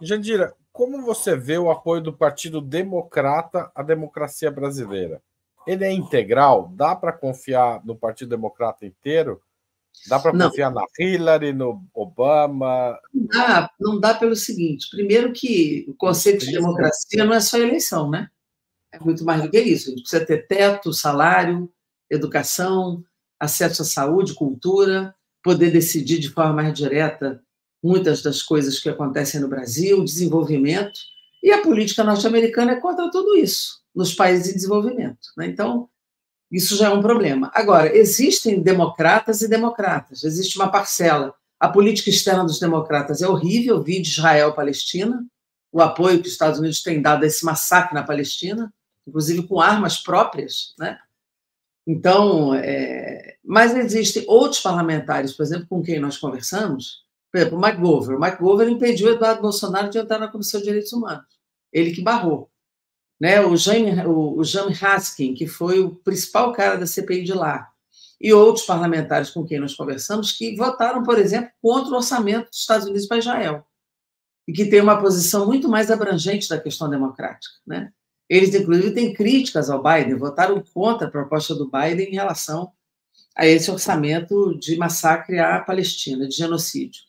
Jandira, como você vê o apoio do Partido Democrata à democracia brasileira? Ele é integral? Dá para confiar no Partido Democrata inteiro? Dá para Não, confiar na Hillary, no Obama, não dá pelo seguinte: primeiro, que o nos conceito de Christian? democracia não é só eleição, né? É muito mais do que isso. A gente precisa ter teto, salário, educação, acesso à saúde, cultura, poder decidir de forma mais direta muitas das coisas que acontecem no Brasil, desenvolvimento. E a política norte-americana é contra tudo isso, nos países em desenvolvimento, né? Então, isso já é um problema. Agora, existem democratas e democratas, existe uma parcela. A política externa dos democratas é horrível, vi de Israel-Palestina, o apoio que os Estados Unidos têm dado a esse massacre na Palestina, inclusive com armas próprias, né? Então, mas existem outros parlamentares, por exemplo, com quem nós conversamos, por exemplo, o McGovern. O McGovern impediu o Eduardo Bolsonaro de entrar na Comissão de Direitos Humanos. Ele que barrou, né? O Jaime Raskin, que foi o principal cara da CPI de lá, e outros parlamentares com quem nós conversamos, que votaram, por exemplo, contra o orçamento dos Estados Unidos para Israel, e que tem uma posição muito mais abrangente da questão democrática, né? Eles, inclusive, têm críticas ao Biden, votaram contra a proposta do Biden em relação a esse orçamento de massacre à Palestina, de genocídio.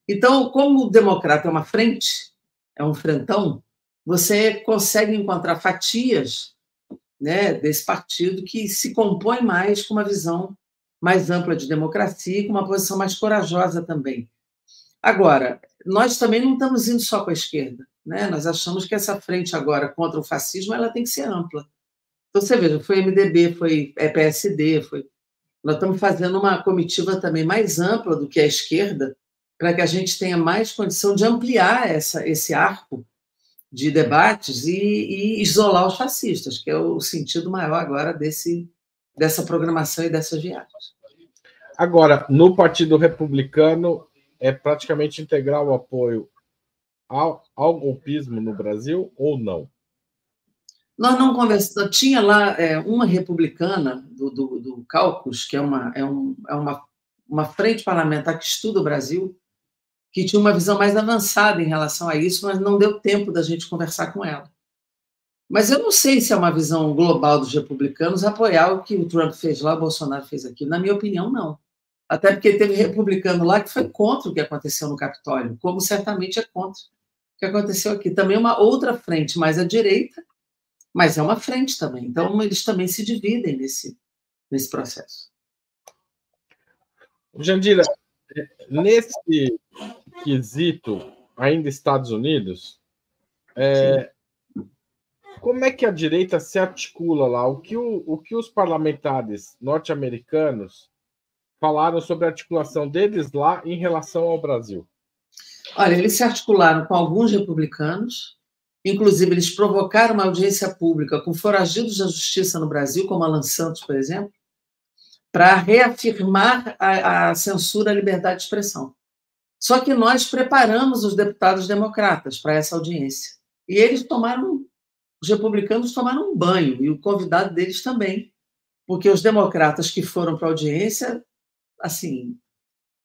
Então, como o democrata é uma frente, é um frentão, você consegue encontrar fatias, né, desse partido que se compõe mais com uma visão mais ampla de democracia e com uma posição mais corajosa também. Agora, nós também não estamos indo só com a esquerda, né? Nós achamos que essa frente agora contra o fascismo ela tem que ser ampla. Então, você veja, foi MDB, foi PSD, nós estamos fazendo uma comitiva também mais ampla do que a esquerda, para que a gente tenha mais condição de ampliar esse arco de debates e isolar os fascistas, que é o sentido maior agora dessa programação e dessas viagens. Agora, no Partido Republicano, é praticamente integral o apoio ao golpismo no Brasil ou não? Nós não conversamos. Tinha lá uma republicana do Caucus, que é uma frente parlamentar que estuda o Brasil, que tinha uma visão mais avançada em relação a isso, mas não deu tempo da gente conversar com ela. Mas eu não sei se é uma visão global dos republicanos apoiar o que o Trump fez lá, o Bolsonaro fez aqui. Na minha opinião, não. Até porque teve republicano lá que foi contra o que aconteceu no Capitólio, como certamente é contra o que aconteceu aqui. Também uma outra frente mais à direita, mas é uma frente também. Então, eles também se dividem nesse processo. Jandira, nesse quesito, ainda Estados Unidos, como é que a direita se articula lá? O que os parlamentares norte-americanos falaram sobre a articulação deles lá em relação ao Brasil? Olha, eles se articularam com alguns republicanos, inclusive eles provocaram uma audiência pública com foragidos da justiça no Brasil, como Alan Santos, por exemplo, para reafirmar a censura à liberdade de expressão. Só que nós preparamos os deputados democratas para essa audiência. E os republicanos tomaram um banho, e o convidado deles também, porque os democratas que foram para a audiência, assim,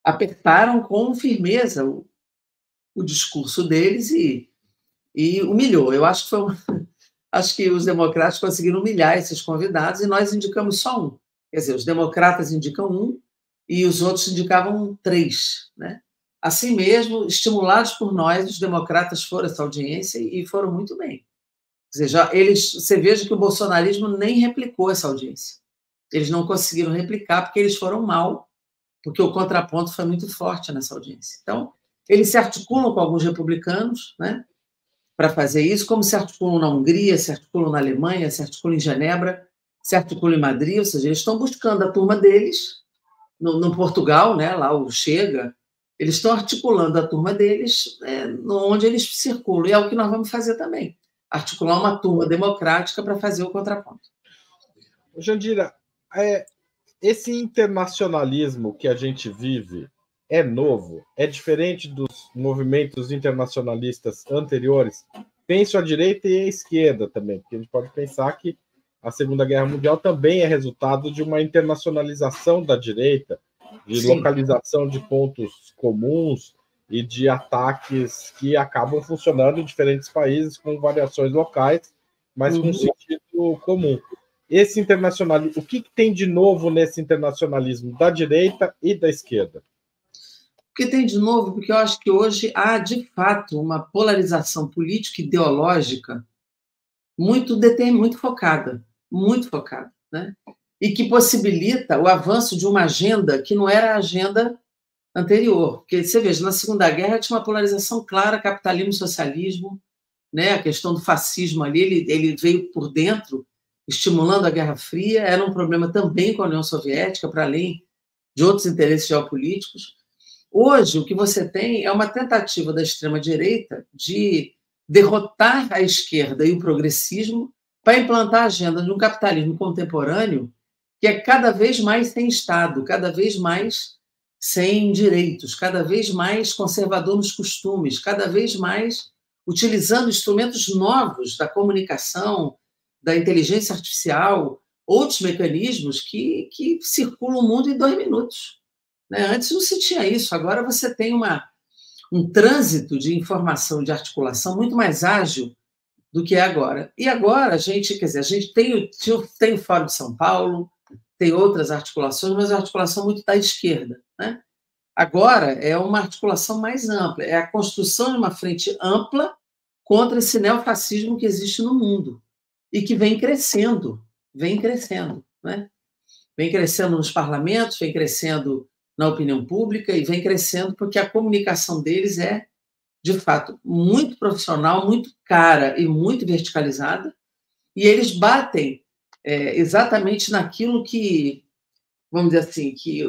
apertaram com firmeza o discurso deles e humilhou. Eu acho que os democratas conseguiram humilhar esses convidados e nós indicamos só um. Quer dizer, os democratas indicam um e os outros indicavam 3, né? Assim mesmo, estimulados por nós, os democratas foram a essa audiência e foram muito bem. Quer dizer, você veja que o bolsonarismo nem replicou essa audiência. Eles não conseguiram replicar porque eles foram mal, porque o contraponto foi muito forte nessa audiência. Então, eles se articulam com alguns republicanos, né, para fazer isso, como se articulam na Hungria, se articulam na Alemanha, se articulam em Genebra, se articulam em Madrid, ou seja, eles estão buscando a turma deles, no Portugal, né, lá o Chega, eles estão articulando a turma deles onde eles circulam, e é o que nós vamos fazer também, articular uma turma democrática para fazer o contraponto. Jandira, esse internacionalismo que a gente vive é novo? É diferente dos movimentos internacionalistas anteriores? Penso à direita e à esquerda também, porque a gente pode pensar que a Segunda Guerra Mundial também é resultado de uma internacionalização da direita, de Sim. localização de pontos comuns, e de ataques que acabam funcionando em diferentes países com variações locais, mas com sentido comum. Esse internacionalismo, o que tem de novo nesse internacionalismo da direita e da esquerda? O que tem de novo? Porque eu acho que hoje há, de fato, uma polarização política e ideológica muito focada, né? E que possibilita o avanço de uma agenda que não era a agenda anterior. Porque, você veja, na Segunda Guerra tinha uma polarização clara, capitalismo, socialismo, né? A questão do fascismo ali, ele veio por dentro, estimulando a Guerra Fria, era um problema também com a União Soviética, para além de outros interesses geopolíticos. Hoje, o que você tem é uma tentativa da extrema-direita de derrotar a esquerda e o progressismo para implantar a agenda de um capitalismo contemporâneo que é cada vez mais sem Estado, cada vez mais sem direitos, cada vez mais conservador nos costumes, cada vez mais utilizando instrumentos novos da comunicação, da inteligência artificial, outros mecanismos que circulam o mundo em 2 minutos. Antes não se tinha isso, agora você tem um trânsito de informação, de articulação muito mais ágil do que é agora. E agora a gente tem o Fórum de São Paulo, tem outras articulações, mas a articulação muito da esquerda, né? Agora é uma articulação mais ampla, é a construção de uma frente ampla contra esse neofascismo que existe no mundo e que vem crescendo, né? Vem crescendo nos parlamentos, vem crescendo na opinião pública e vem crescendo porque a comunicação deles é, de fato, muito profissional, muito cara e muito verticalizada, e eles batem exatamente naquilo que, vamos dizer assim, que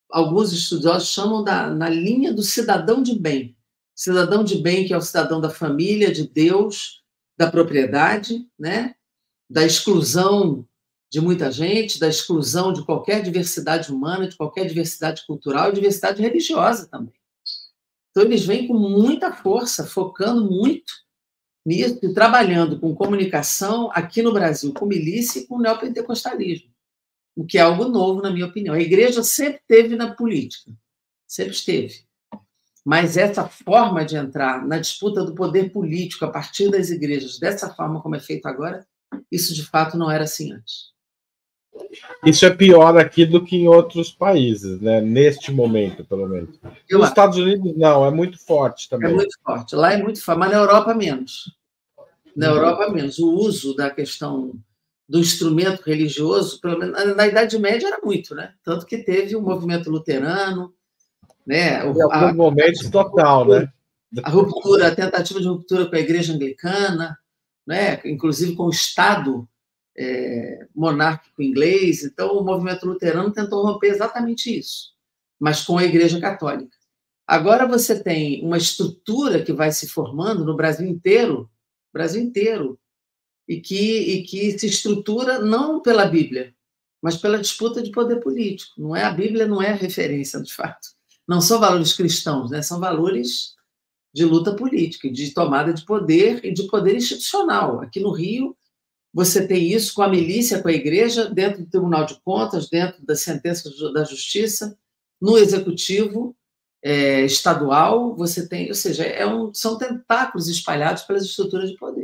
alguns estudiosos chamam na linha do cidadão de bem. Cidadão de bem, que é o cidadão da família, de Deus, da propriedade, né? Da exclusão de muita gente, da exclusão de qualquer diversidade humana, de qualquer diversidade cultural e diversidade religiosa também. Então, eles vêm com muita força, focando muito nisso e trabalhando com comunicação aqui no Brasil, com milícia e com neopentecostalismo, o que é algo novo, na minha opinião. A igreja sempre esteve na política, sempre esteve. Mas essa forma de entrar na disputa do poder político a partir das igrejas, dessa forma como é feito agora, isso de fato não era assim antes. Isso é pior aqui do que em outros países, né? Neste momento, pelo menos. Nos Estados Unidos, não, é muito forte também. É muito forte, lá é muito forte, mas na Europa menos. Na Europa menos. O uso da questão do instrumento religioso, pelo menos na Idade Média era muito, né? Tanto que teve o movimento luterano, né? Em alguns momentos total, né? A tentativa de ruptura com a Igreja Anglicana, né? Inclusive com o Estado monárquico inglês. Então, o movimento luterano tentou romper exatamente isso, mas com a Igreja Católica. Agora você tem uma estrutura que vai se formando no Brasil inteiro, e que se estrutura não pela Bíblia, mas pela disputa de poder político. Não é a Bíblia, não é a referência, de fato. Não são valores cristãos, né? São valores de luta política, de tomada de poder e de poder institucional. Aqui no Rio, você tem isso com a milícia, com a igreja, dentro do Tribunal de Contas, dentro das sentenças da Justiça, no Executivo estadual, você tem, ou seja, são tentáculos espalhados pelas estruturas de poder.